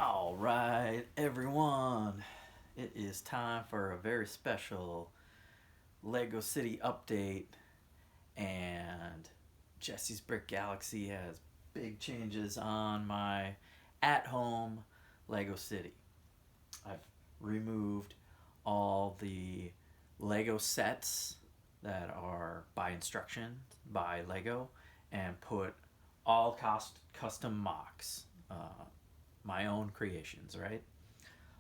All right, everyone. It is time for a very special Lego City update, and Jesse's Brick Galaxy has big changes on my at home Lego City. I've removed all the Lego sets that are by instruction by Lego and put all custom mocks, my own creations, right?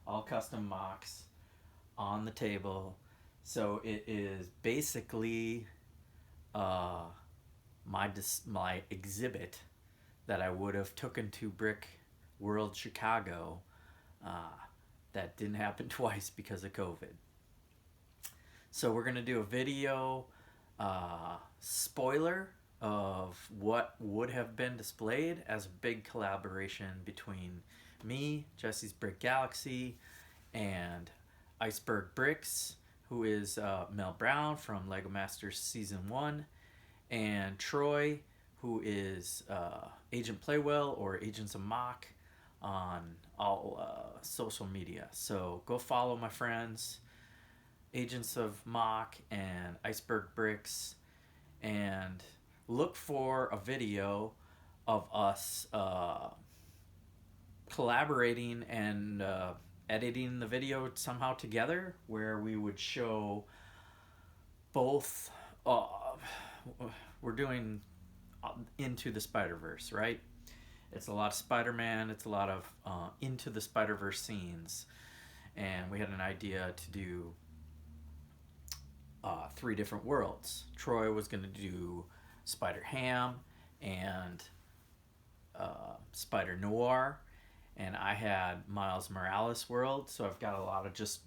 All custom mocks on the table. So it is basically uh, my exhibit that I would have taken to Brick World Chicago. Uh, that didn't happen twice because of COVID. So we're gonna do a video spoiler of what would have been displayed as a big collaboration between me, Jesse's Brick Galaxy, and Iceberg Bricks, who is Mel Brown from Lego Masters Season 1, and Troy, who is Agent Playwell or Agents of Mock on all social media. So go follow my friends, Agents of Mock and Iceberg Bricks, and look for a video of us collaborating and editing the video somehow together, where we would show both. We're doing Into the Spiderverse, right? It's a lot of Spider-Man. It's a lot of Into the Spider-Verse scenes, and we had an idea to do three different worlds. Troy was going to do Spider Ham and Spider Noir, and I had Miles Morales world. So I've got a lot of just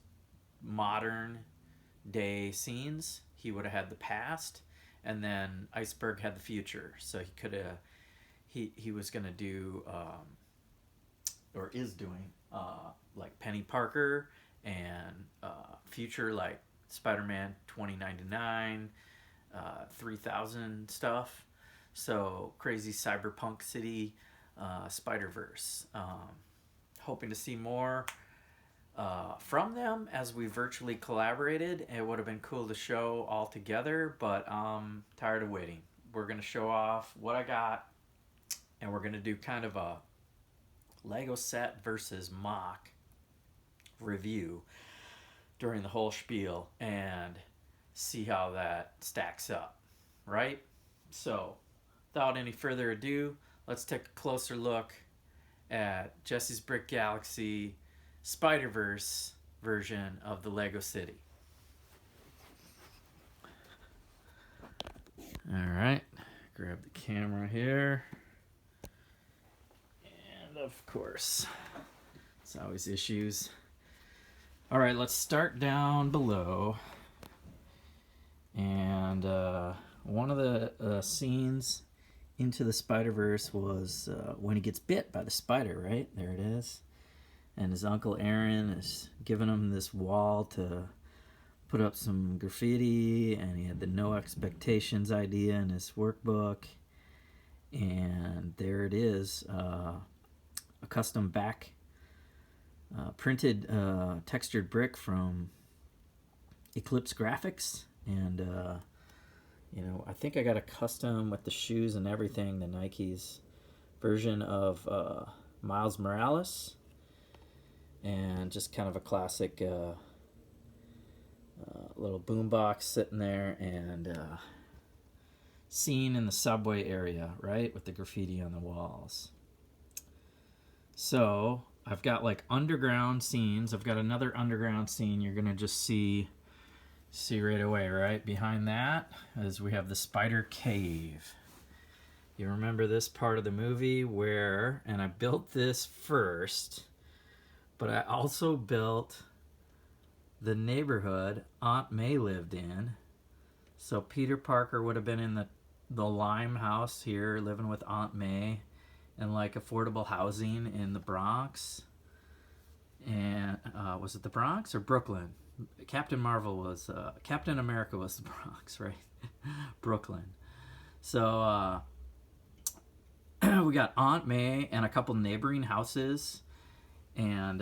modern day scenes. He would have had the past, and then Iceberg had the future. So he could have he was going to do or is doing like Penny Parker and future like Spider-Man 2099, 3000 stuff. So crazy cyberpunk city, Spiderverse. Hoping to see more from them as we virtually collaborated. It would have been cool to show all together, but I'm tired of waiting. We're going to show off what I got, and we're going to do kind of a Lego set versus mock review during the whole spiel and see how that stacks up, right? So, without any further ado, let's take a closer look at Jesse's Brick Galaxy Spiderverse version of the Lego City. All right, grab the camera here. And of course, it's always issues. All right, let's start down below. And one of the scenes into the Spider-Verse was when he gets bit by the spider, right? There it is. And his Uncle Aaron is giving him this wall to put up some graffiti, and he had the no expectations idea in his workbook. And there it is, a custom back printed textured brick from Eclipse Graphics, and I think I got a custom with the shoes and everything, the Nike's version of Miles Morales, and just kind of a classic little boombox sitting there, and scene in the subway area, right, with the graffiti on the walls. So I've got like underground scenes. I've got another underground scene you're gonna just see right away, right? Behind that is we have the spider cave. You remember this part of the movie where, and I built this first, but I also built the neighborhood Aunt May lived in. So Peter Parker would have been in the Lime house here, living with Aunt May, and like affordable housing in the Bronx. And was it the Bronx or Brooklyn? Captain America was the Bronx, right? Brooklyn. So we got Aunt May and a couple neighboring houses, And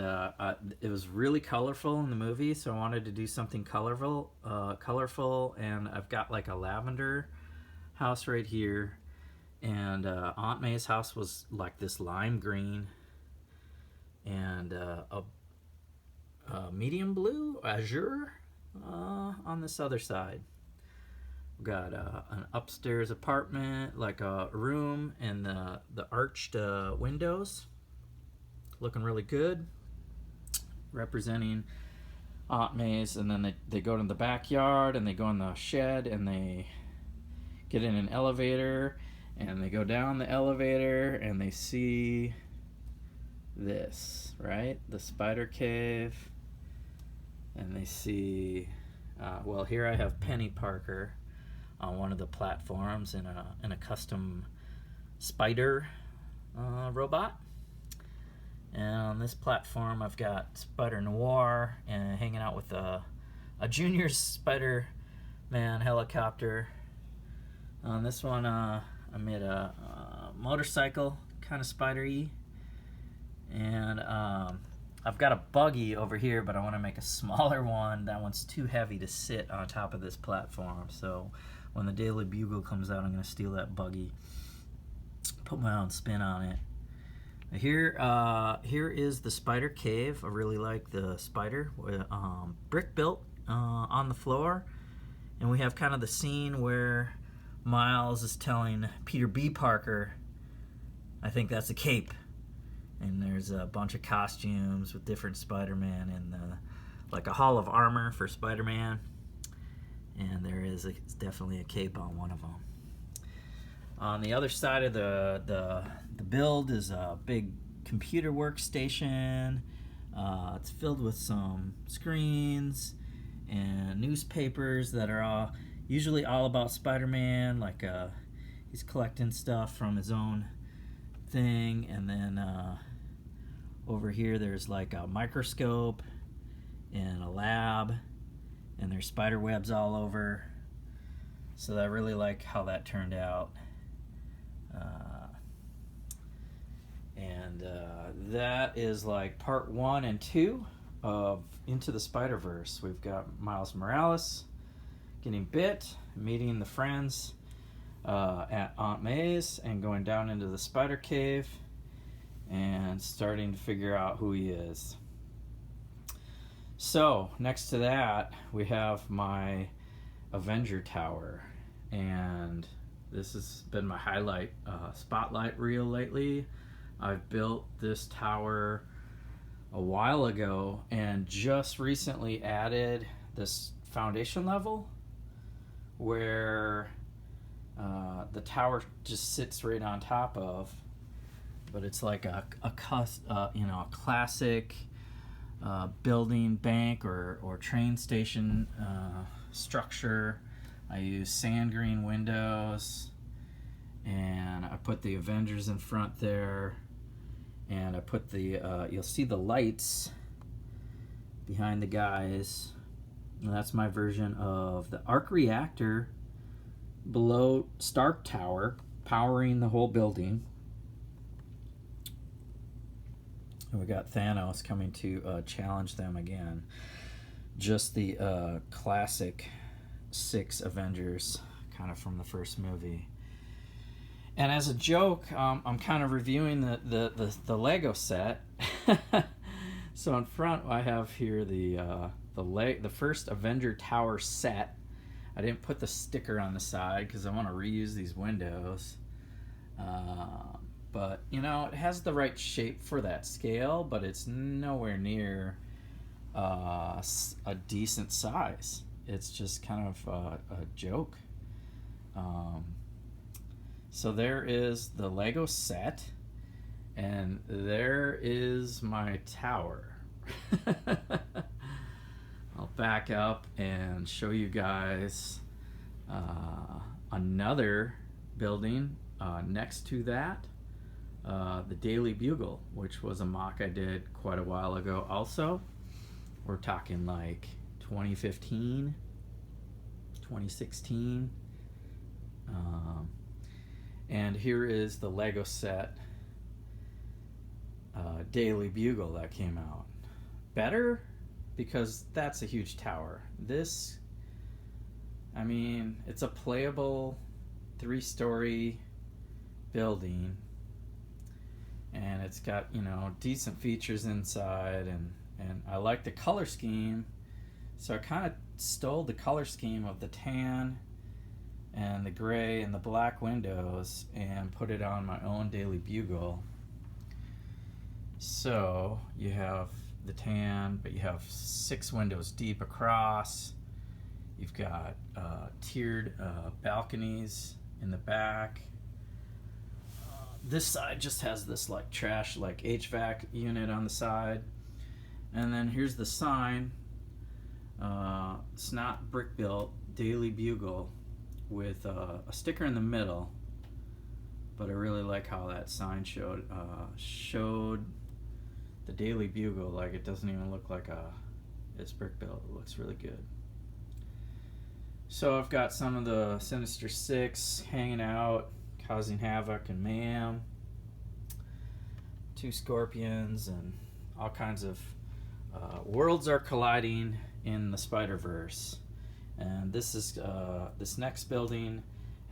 it was really colorful in the movie, so I wanted to do something colorful. And I've got like a lavender house right here, and Aunt May's house was like this lime green, and a medium blue azure on this other side. We've got an upstairs apartment, like a room, and the arched windows, looking really good, representing Aunt May's. And then they go to the backyard, and they go in the shed, and they get in an elevator, and they go down the elevator, and they see this, right? The spider cave. And they see, well, here I have Penny Parker on one of the platforms in a custom spider robot. And on this platform, I've got Spider Noir and hanging out with a junior Spider-Man helicopter. On this one, I made a motorcycle, kind of spider-y. And I've got a buggy over here, but I want to make a smaller one. That one's too heavy to sit on top of this platform. So when the Daily Bugle comes out, I'm going to steal that buggy, put my own spin on it. Here is the spider cave. I really like the spider, brick built on the floor. And we have kind of the scene where Miles is telling Peter B. Parker, I think that's a cape. And there's a bunch of costumes with different Spider-Man, and like a hall of armor for Spider-Man. And there is definitely a cape on one of them. On the other side of the build is a big computer workstation. It's filled with some screens and newspapers that are usually all about Spider-Man. Like he's collecting stuff from his own thing. And then over here there's like a microscope and a lab, and there's spider webs all over. So I really like how that turned out. That is like part 1 and 2 of Into the Spider-Verse. We've got Miles Morales getting bit, meeting the friends at Aunt May's, and going down into the spider cave and starting to figure out who he is. So next to that, we have my Avenger Tower, and this has been my highlight spotlight reel lately. I've built this tower a while ago and just recently added this foundation level where the tower just sits right on top of, but it's like a classic building, bank, or train station structure. I use sand green windows, and I put the Avengers in front there, and I put the you'll see the lights behind the guys, and that's my version of the arc reactor below Stark Tower, powering the whole building. And we got Thanos coming to challenge them again. Just the classic 6 Avengers, kind of from the first movie. And as a joke, I'm kind of reviewing the Lego set. So in front, I have here the first Avenger Tower set. I didn't put the sticker on the side because I want to reuse these windows. But you know, it has the right shape for that scale, but it's nowhere near a decent size. It's just kind of a joke. So there is the Lego set, and there is my tower. I'll back up and show you guys another building next to that, the Daily Bugle, which was a mock I did quite a while ago also. We're talking like 2015, 2016. And here is the Lego set Daily Bugle that came out. Better because that's a huge tower. This, I mean, it's a playable 3-story building, and it's got, you know, decent features inside, and I like the color scheme, so I kind of stole the color scheme of the tan and the gray and the black windows and put it on my own Daily Bugle. So you have the tan, but you have 6 windows deep across. You've got tiered balconies in the back. This side just has this like trash, like HVAC unit on the side. And then here's the sign. It's not brick built, Daily Bugle, with a sticker in the middle. But I really like how that sign showed the Daily Bugle. Like, it doesn't even look like it's brick built. It looks really good. So I've got some of the Sinister Six hanging out, causing havoc and mayhem. 2 scorpions and all kinds of worlds are colliding in the Spiderverse. And this next building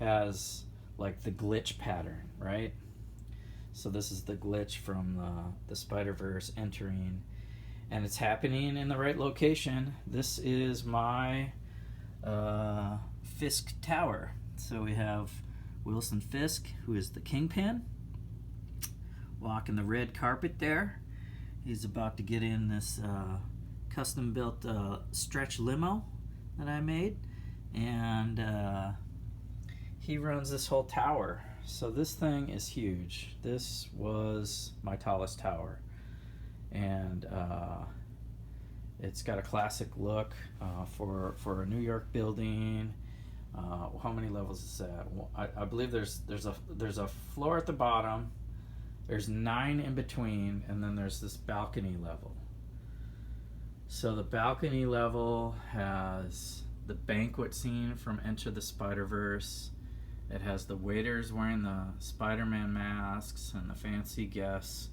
has like the glitch pattern, right? So this is the glitch from the Spiderverse entering, and it's happening in the right location. This is my Fisk Tower. So we have Wilson Fisk, who is the kingpin, walking the red carpet there. He's about to get in this custom-built stretch limo that I made, and he runs this whole tower. So this thing is huge. This was my tallest tower, and it's got a classic look for a New York building. How many levels is that? I believe there's a floor at the bottom. There's 9 in between, and then there's this balcony level. So the balcony level has the banquet scene from Enter the Spider-Verse. It has the waiters wearing the Spider-Man masks and the fancy guests,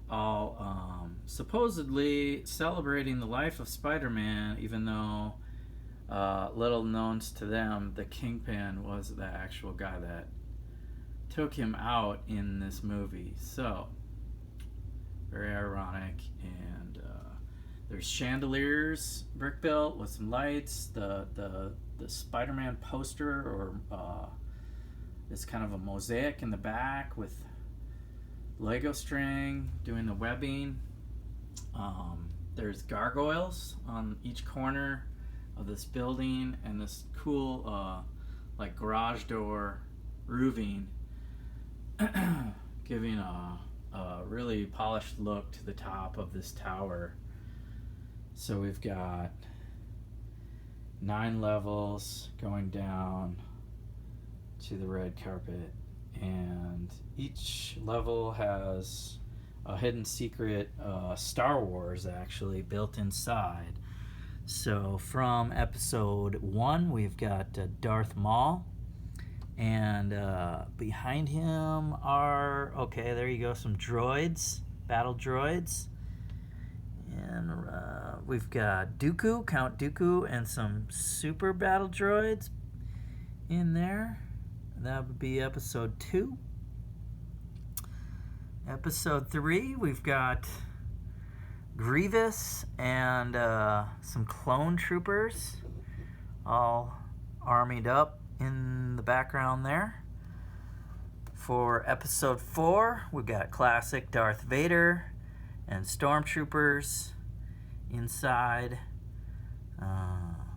all supposedly celebrating the life of Spider-Man, even though little known to them, the Kingpin was the actual guy that took him out in this movie. So very ironic. And there's chandeliers, brick built, with some lights. The Spider-Man poster, or it's kind of a mosaic in the back with Lego string doing the webbing. There's gargoyles on each corner of this building, and this cool like garage door roofing, giving a really polished look to the top of this tower. So we've got 9 levels going down to the red carpet, and each level has a hidden secret Star Wars actually built inside. So from episode 1, we've got Darth Maul, and behind him are, okay, there you go, some droids, battle droids. And we've got Dooku, Count Dooku, and some super battle droids in there. That would be episode 2. Episode 3, we've got Grievous and some clone troopers all armied up in the background there. For episode 4, we've got classic Darth Vader and stormtroopers inside.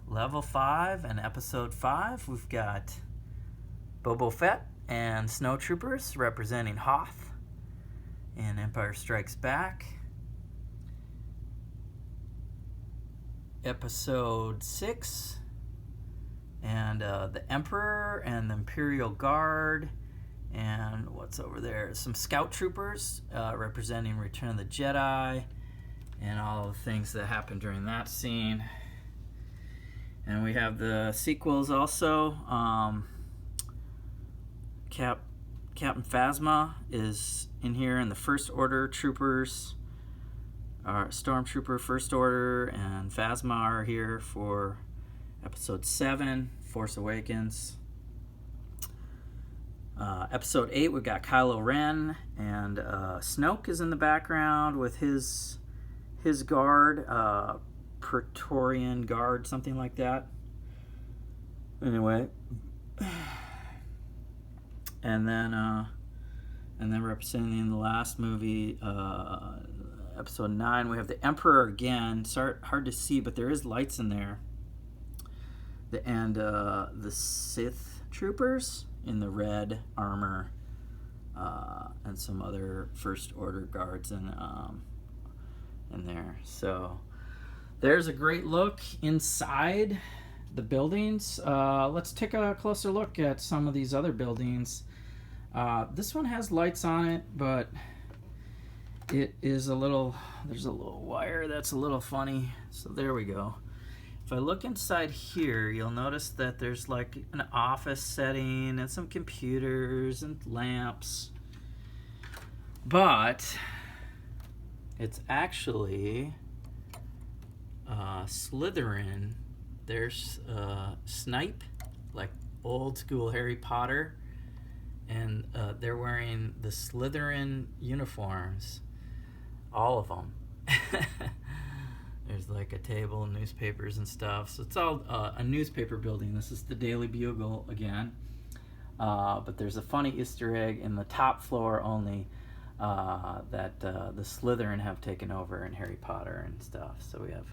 Level 5 and episode 5, we've got Boba Fett and snowtroopers representing Hoth in Empire Strikes Back. Episode 6, and the Emperor and the Imperial Guard, and what's over there? Some scout troopers representing Return of the Jedi, and all the things that happened during that scene. And we have the sequels also. Captain Phasma is in here, and the First Order troopers Our Stormtrooper First Order and Phasma are here for Episode 7, Force Awakens. Episode 8, we've got Kylo Ren, and Snoke is in the background with his guard, Praetorian Guard, something like that. Anyway, and then representing the last movie, Episode 9, we have the Emperor again. It's hard to see, but there is lights in there. And the Sith troopers in the red armor, and some other First Order guards in there. So there's a great look inside the buildings. Let's take a closer look at some of these other buildings. This one has lights on it, but it is there's a little wire that's a little funny. So there we go. If I look inside here, you'll notice that there's like an office setting and some computers and lamps. But it's actually Slytherin. There's Snipe, like old school Harry Potter, and they're wearing the Slytherin uniforms. All of them. There's like a table, newspapers and stuff. So it's all a newspaper building. This is the Daily Bugle again. But there's a funny Easter egg in the top floor only, that the Slytherin have taken over in Harry Potter and stuff. So we have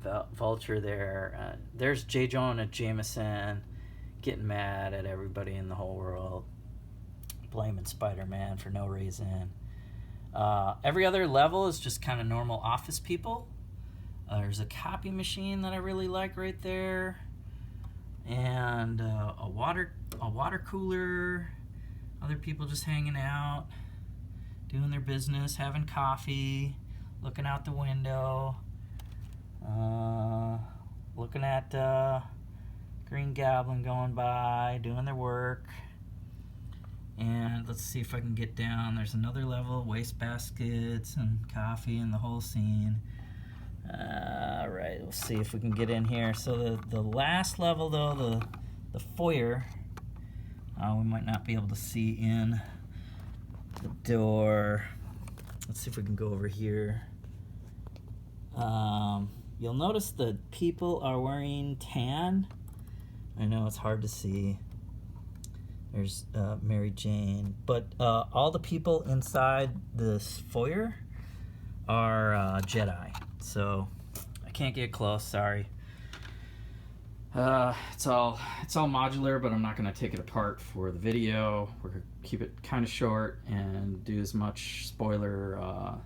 the Vulture there. There's J. Jonah Jameson getting mad at everybody in the whole world, blaming Spider-Man for no reason. Every other level is just kind of normal office people. There's a copy machine that I really like right there, and a water cooler. Other people just hanging out, doing their business, having coffee, looking out the window, looking at Green Goblin going by, doing their work. And let's see if I can get down. There's another level, waste baskets and coffee and the whole scene. All right, we'll see if we can get in here. So the last level, though, the foyer, we might not be able to see in the door. Let's see if we can go over here. You'll notice the people are wearing tan. I know it's hard to see. There's Mary Jane. But all the people inside this foyer are Jedi. So I can't get close, sorry. It's all modular, but I'm not going to take it apart for the video. We're going to keep it kind of short and do as much spoiler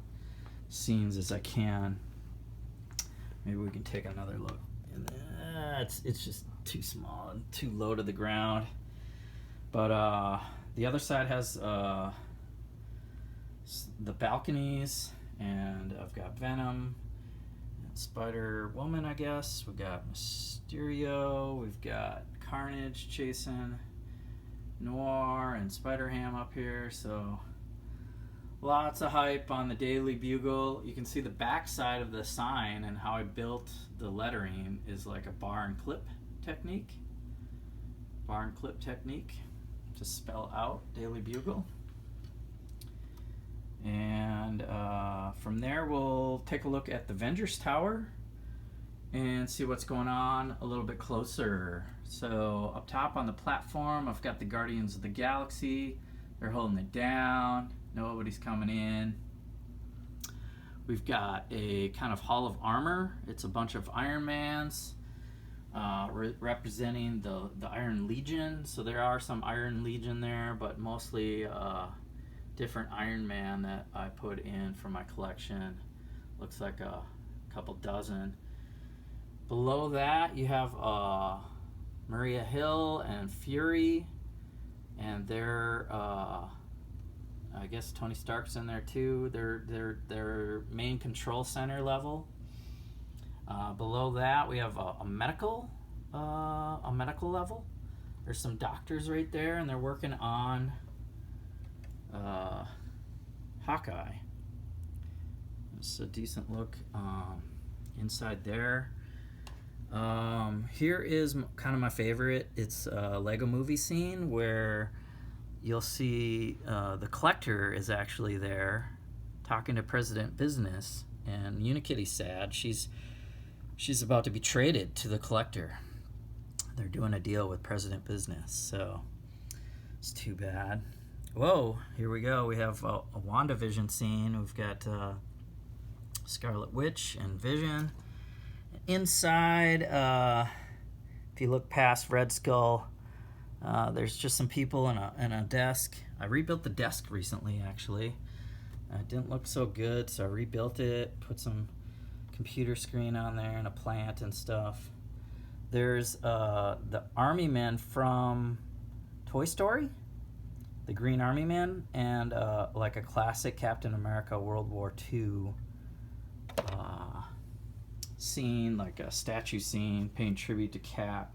scenes as I can. Maybe we can take another look. It's just too small and too low to the ground. But the other side has the balconies, and I've got Venom and Spider-Woman, I guess. We've got Mysterio, we've got Carnage chasing Noir and Spider-Ham up here, so lots of hype on the Daily Bugle. You can see the back side of the sign, and how I built the lettering is like a bar and clip technique. To spell out Daily Bugle. And from there we'll take a look at the Avengers Tower and see what's going on a little bit closer. So up top on the platform, I've got the Guardians of the Galaxy. They're holding it down. Nobody's coming in. We've got a kind of Hall of Armor. It's a bunch of Iron Mans. Representing the Iron Legion. So there are some Iron Legion there, but mostly different Iron Man that I put in for my collection. Looks like a couple dozen. Below that you have Maria Hill and Fury, and they're I guess Tony Stark's in there too. They're main control center level. Below that, we have a medical level. There's some doctors right there, and they're working on Hawkeye. It's a decent look inside there. Here is kind of my favorite. It's a Lego movie scene where you'll see the collector is actually there talking to President Business, and Unikitty's sad. She's about to be traded to the collector. They're doing a deal with President Business, so it's too bad. Whoa, here we go. We have a WandaVision scene. We've got Scarlet Witch and Vision. Inside, if you look past Red Skull, there's just some people in a desk. I rebuilt the desk recently, actually. It didn't look so good, so I rebuilt it, put some computer screen on there and a plant and stuff. There's the Army Men from Toy Story, the Green Army Men, and like a classic Captain America World War II scene, like a statue scene paying tribute to Cap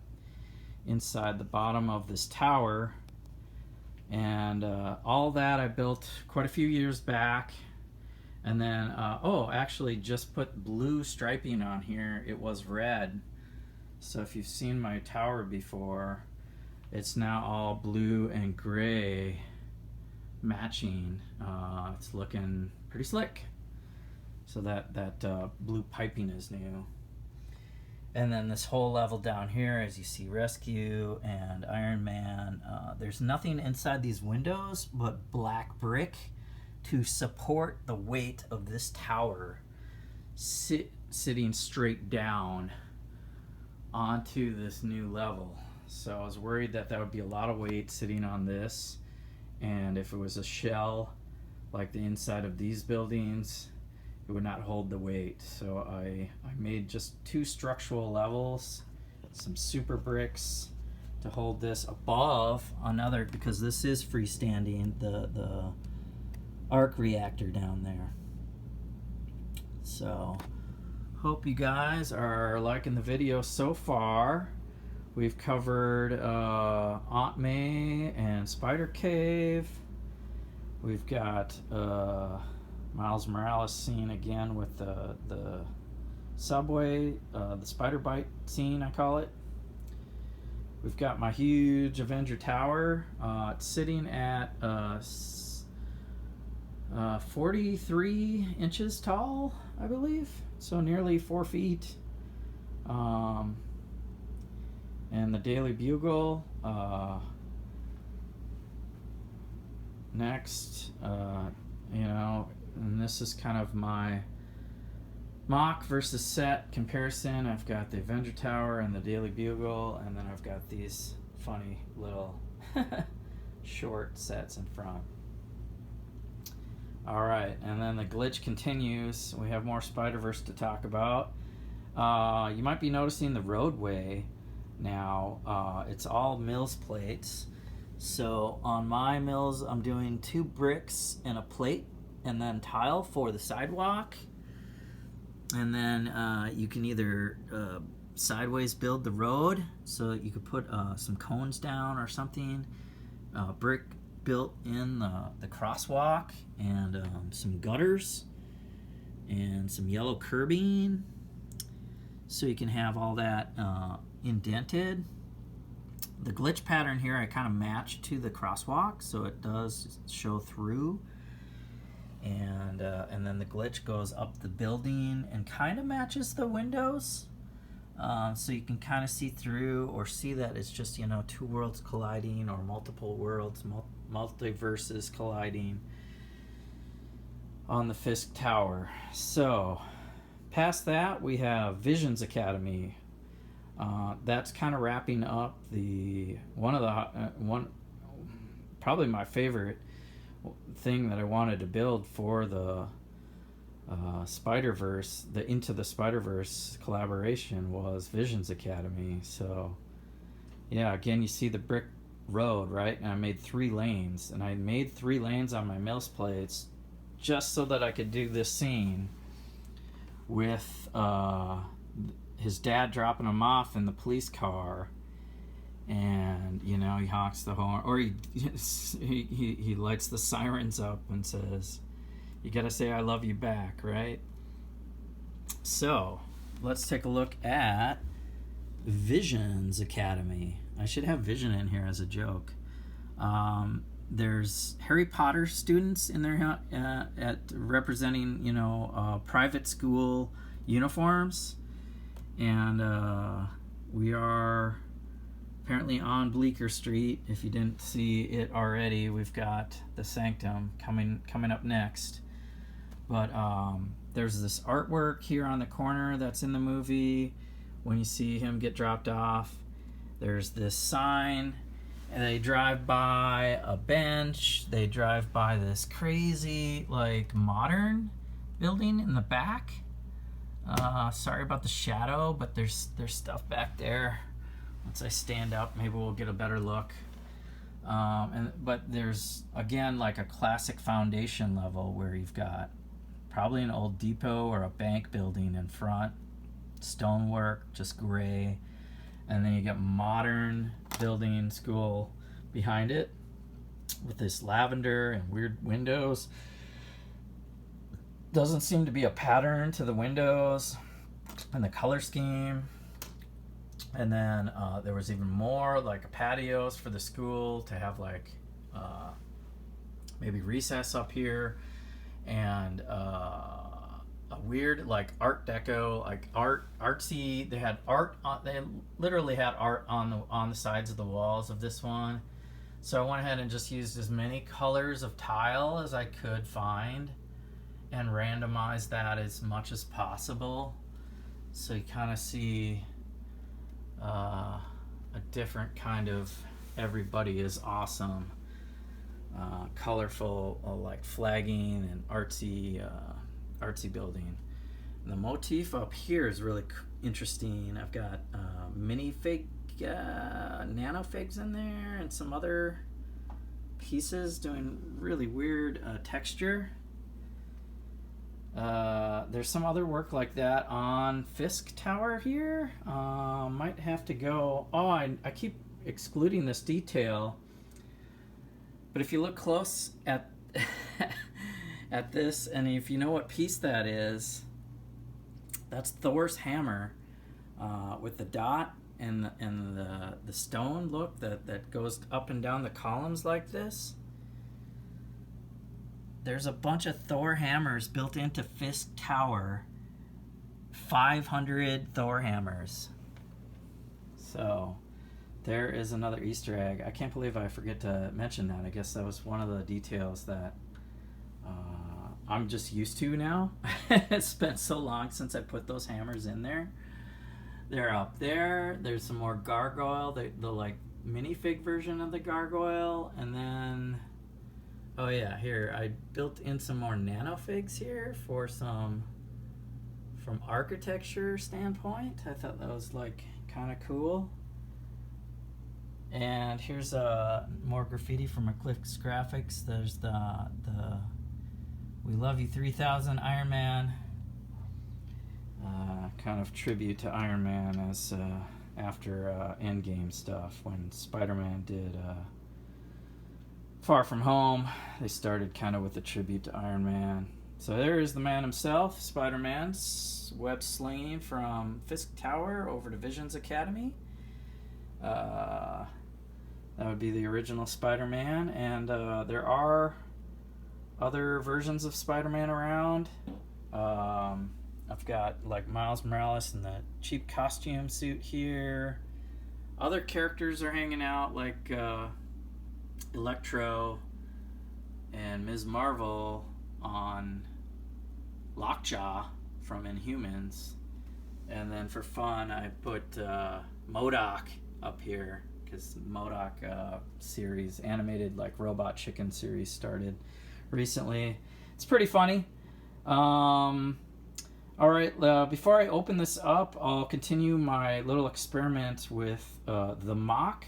inside the bottom of this tower. And all that I built quite a few years back. And then, actually just put blue striping on here. It was red. So if you've seen my tower before, it's now all blue and gray matching. It's looking pretty slick. So that blue piping is new. And then this whole level down here, as you see Rescue and Iron Man, there's nothing inside these windows but black brick to support the weight of this tower sitting straight down onto this new level. So I was worried that would be a lot of weight sitting on this, and if it was a shell like the inside of these buildings, it would not hold the weight. So I made just 2 structural levels, some super bricks to hold this above another, because this is freestanding, the arc reactor down there. So hope you guys are liking the video so far. We've covered Aunt May and Spider Cave. We've got Miles Morales scene again with the subway, the spider bite scene, I call it. We've got my huge Avenger Tower. It's sitting at 43 inches tall, I believe, so nearly 4 feet. And the Daily Bugle next, and this is kind of my mock versus set comparison. I've got the Avenger Tower and the Daily Bugle, and then I've got these funny little short sets in front. Alright, and then the glitch continues. We have more Spiderverse to talk about. You might be noticing the roadway now. It's all mills plates. So on my mills, I'm doing 2 bricks and a plate, and then tile for the sidewalk. And then you can either sideways build the road, so you could put some cones down or something. Brick built in the crosswalk, and some gutters and some yellow curbing, so you can have all that indented. The glitch pattern here I kind of match to the crosswalk, so it does show through. And then the glitch goes up the building and kind of matches the windows, so you can kind of see through or see that it's just 2 worlds colliding, or multiple worlds, multiverses colliding on the Fisk Tower. So past that, we have Visions Academy. That's kind of wrapping up probably my favorite thing that I wanted to build for the Spiderverse, the Into the Spiderverse collaboration, was Visions Academy. So yeah, again, you see the brick road, right? And I made 3 lanes, and I made 3 lanes on my mills plates just so that I could do this scene with his dad dropping him off in the police car, and he honks the horn, or he lights the sirens up and says, "You gotta say I love you back," right? So, let's take a look at Visions Academy. I should have Vision in here as a joke. There's Harry Potter students in there at representing, private school uniforms. And we are apparently on Bleecker Street. If you didn't see it already, we've got the Sanctum coming up next. But there's this artwork here on the corner that's in the movie when you see him get dropped off. There's this sign, and they drive by a bench. They drive by this crazy, modern building in the back. Sorry about the shadow, but there's stuff back there. Once I stand up, maybe we'll get a better look. But there's, again, like a classic foundation level where you've got probably an old depot or a bank building in front. Stonework, just gray. And then you get modern building school behind it with this lavender and weird windows. Doesn't seem to be a pattern to the windows and the color scheme. And then there was even more, like patios for the school to have maybe recess up here, and a weird Art Deco, artsy. They had art. They literally had art on the sides of the walls of this one. So I went ahead and just used as many colors of tile as I could find, and randomized that as much as possible. So you kind of see a different kind of everybody is awesome, colorful, flagging and artsy building. And the motif up here is really interesting. I've got minifig, nanofigs in there, and some other pieces doing really weird texture. There's some other work like that on Fisk Tower here. Might have to go. Oh, I keep excluding this detail. But if you look close at at this, and if you know what piece that is, that's Thor's hammer with the dot and the stone look that goes up and down the columns like this. There's a bunch of Thor hammers built into Fisk Tower. 500 Thor hammers. So there is another Easter egg. I can't believe I forget to mention that. I guess that was one of the details that I'm just used to now. It's been so long since I put those hammers in there. They're up there. There's some more gargoyle, the minifig version of the gargoyle, and then oh yeah, here I built in some more nanofigs here for from architecture standpoint. I thought that was kind of cool. And here's more graffiti from Eclipse Graphics. There's the We Love You 3000 Iron Man, kind of tribute to Iron Man as after Endgame stuff when Spider-Man did Far From Home. They started kind of with a tribute to Iron Man. So there is the man himself, Spider-Man, web slinging from Fisk Tower over to Visions Academy. That would be the original Spider-Man, and there are other versions of Spider-Man around. I've got Miles Morales in the cheap costume suit here. Other characters are hanging out Electro and Ms. Marvel on Lockjaw from Inhumans. And then for fun, I put MODOK up here because MODOK series, animated Robot Chicken series, started recently. It's pretty funny. All right, before I open this up, I'll continue my little experiment with the mock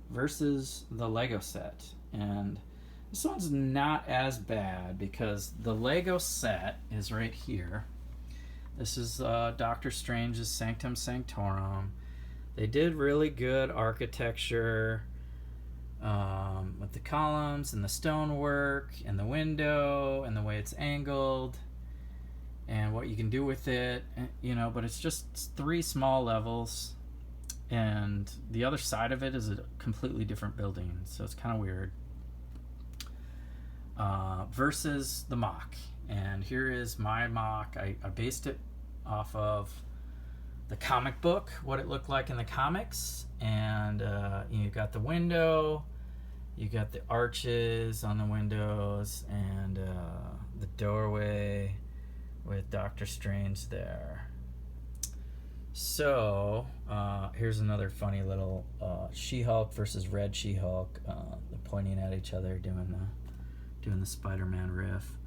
versus the Lego set. And this one's not as bad because the Lego set is right here. This is Doctor Strange's Sanctum Sanctorum. They did really good architecture with the columns and the stonework and the window and the way it's angled. and what you can do with it, you know, but it's just 3 small levels, and the other side of it is a completely different building, so it's kind of weird. Versus the mock, and here is my mock. I based it off of the comic book, what it looked like in the comics, and you got the window, you got the arches on the windows, and the doorway with Doctor Strange there. So here's another funny little She-Hulk versus Red She-Hulk. They're pointing at each other, doing the Spider-Man riff.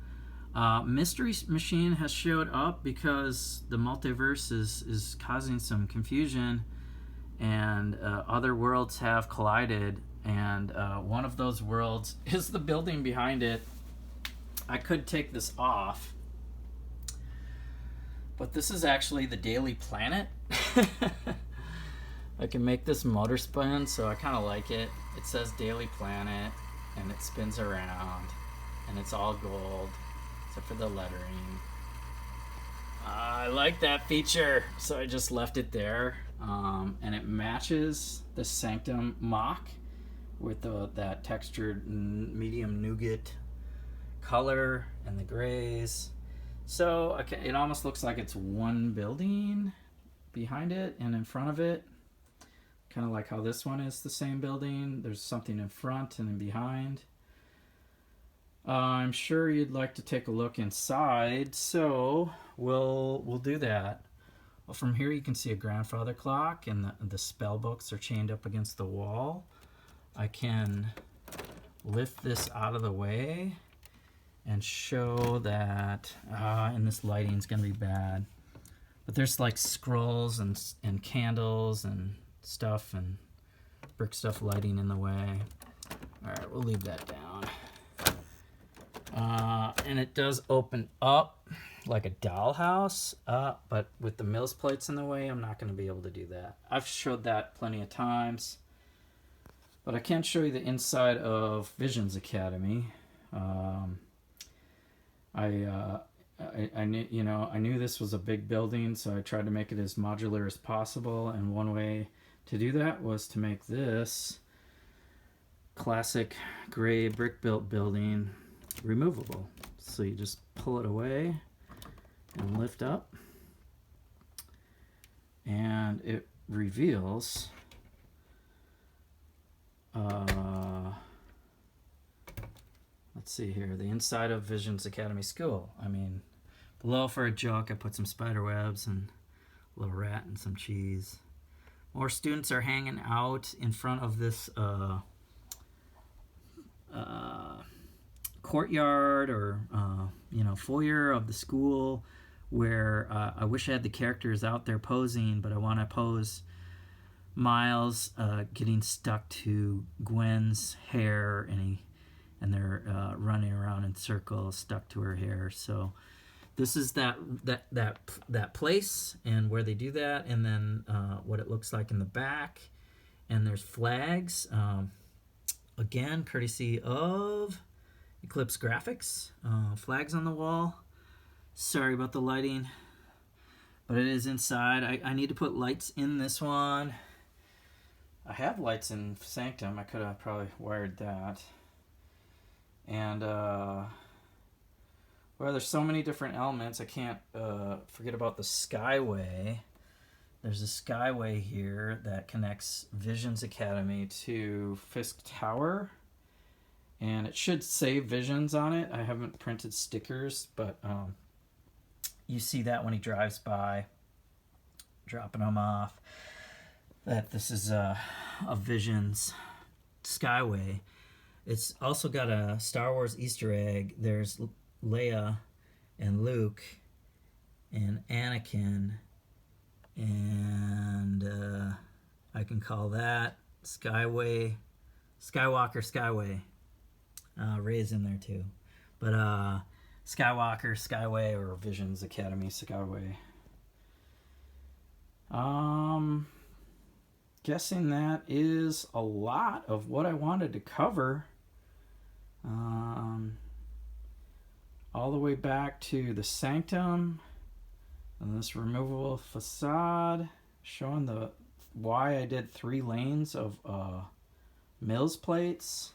Mystery Machine has showed up because the multiverse is causing some confusion, and other worlds have collided, and one of those worlds is the building behind it. I could take this off, but this is actually the Daily Planet. I can make this motor spin, so I kind of like it. It says Daily Planet, and it spins around, and it's all gold, except for the lettering. I like that feature, so I just left it there. And it matches the Sanctum mock with that textured medium nougat color and the grays. So it almost looks like it's one building behind it and in front of it. Kind of like how this one is the same building. There's something in front and in behind. I'm sure you'd like to take a look inside, so we'll do that. Well, from here you can see a grandfather clock, and the spell books are chained up against the wall. I can lift this out of the way and show that, and this lighting's gonna be bad, but there's like scrolls and candles and stuff and brick stuff lighting in the way. All right, we'll leave that down. And it does open up like a dollhouse, but with the Mills plates in the way, I'm not going to be able to do that. I've showed that plenty of times, but I can show you the inside of Visions Academy. I knew this was a big building, so I tried to make it as modular as possible, and one way to do that was to make this classic gray brick built building removable. So you just pull it away and lift up, and it reveals let's see here, the inside of Visions Academy School. I mean, below for a joke I put some spider webs and a little rat and some cheese. More students are hanging out in front of this courtyard or foyer of the school, where I wish I had the characters out there posing, but I want to pose Miles getting stuck to Gwen's hair, and they're running around in circles stuck to her hair. So this is that place and where they do that, and then what it looks like in the back. And there's flags, again courtesy of Eclipse Graphics. Flags on the wall. Sorry about the lighting, but it is inside. I need to put lights in this one. I have lights in Sanctum. I could have probably wired that. And well, there's so many different elements. I can't forget about the Skyway. There's a Skyway here that connects Visions Academy to Fisk Tower, and it should say Visions on it. I haven't printed stickers, but you see that when he drives by, dropping them off, that this is a Visions Skyway. It's also got a Star Wars Easter egg. There's Leia and Luke and Anakin, and I can call that Skyway, Skywalker Skyway. Rey's in there too, but Skywalker Skyway, or Visions Academy Skyway. Guessing that is a lot of what I wanted to cover. All the way back to the Sanctum, And this removable facade showing why I did 3 lanes of Mills plates.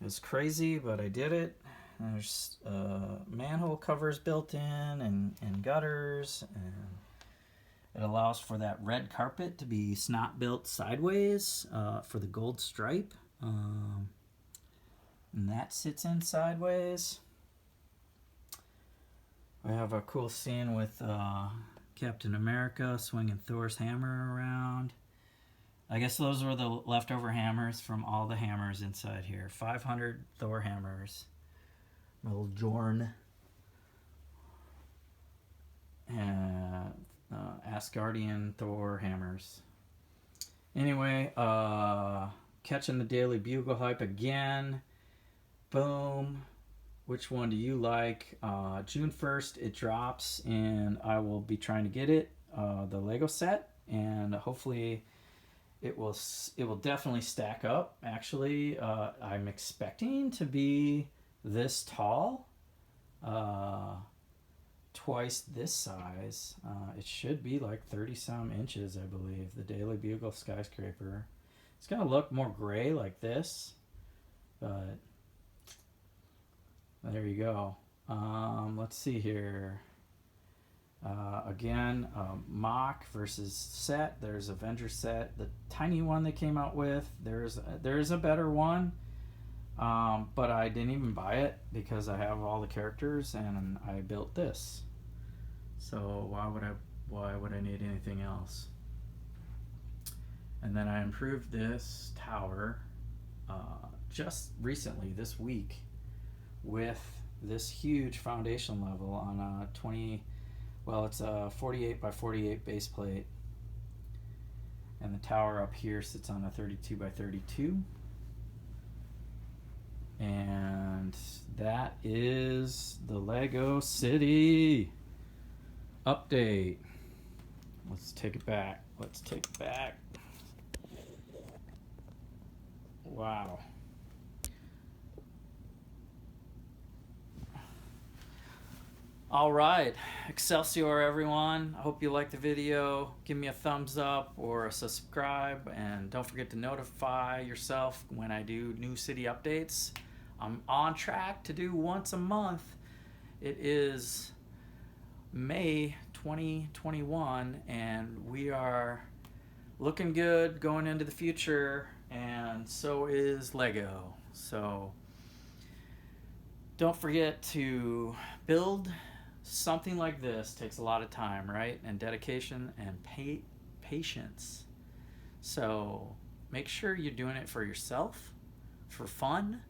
It was crazy, but I did it. There's manhole covers built in and gutters, and it allows for that red carpet to be snot built sideways for the gold stripe. And that sits in sideways. We have a cool scene with Captain America swinging Thor's hammer around. I guess those were the leftover hammers from all the hammers inside here. 500 Thor hammers. Little Jorn. Asgardian Thor hammers. Anyway, catching the Daily Bugle hype again. Boom. Which one do you like? June 1st it drops, and I will be trying to get it, the Lego set, and hopefully it will definitely stack up. Actually, I'm expecting to be this tall, twice this size. It should be like 30 some inches, I believe, the Daily Bugle skyscraper. It's gonna look more gray like this, but there you go. Let's see here. Again, mock versus set. There's Avengers set, the tiny one they came out with. There's a better one, but I didn't even buy it because I have all the characters and I built this. So why would I need anything else? And then I improved this tower just recently this week with this huge foundation level on a 48 by 48 base plate, and the tower up here sits on a 32 by 32, and that is the Lego City update. Let's take it back. Wow. All right, Excelsior everyone. I hope you liked the video. Give me a thumbs up or a subscribe, and don't forget to notify yourself when I do new city updates. I'm on track to do once a month. It is May 2021, and we are looking good going into the future, and so is Lego. So don't forget to build. Something like this takes a lot of time, right? And dedication and patience. So make sure you're doing it for yourself, for fun.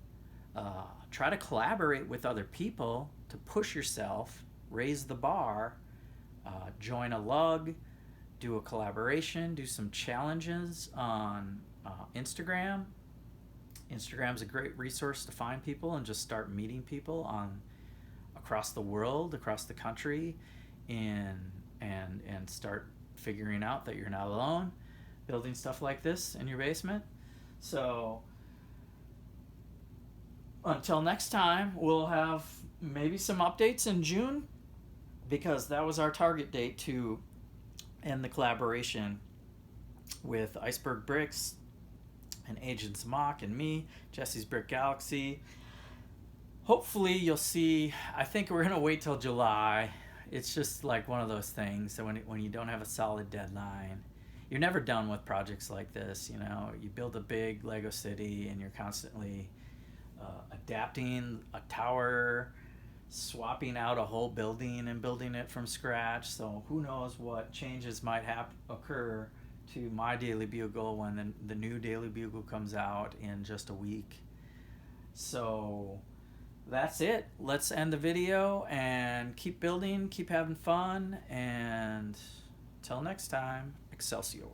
Try to collaborate with other people to push yourself, raise the bar, join a lug, do a collaboration, do some challenges on Instagram. Instagram's a great resource to find people and just start meeting people across the world, across the country, and start figuring out that you're not alone building stuff like this in your basement. So until next time, we'll have maybe some updates in June, because that was our target date to end the collaboration with Iceberg Bricks and Agents Mock and me, Jesse's Brick Galaxy. Hopefully you'll see. I think we're gonna wait till July. It's just like one of those things. So when you don't have a solid deadline, you're never done with projects like this. You know, you build a big Lego city and you're constantly adapting a tower, swapping out a whole building and building it from scratch. So who knows what changes might occur to my Daily Bugle when the new Daily Bugle comes out in just a week. So that's it. Let's end the video and keep building, keep having fun, and till next time, Excelsior.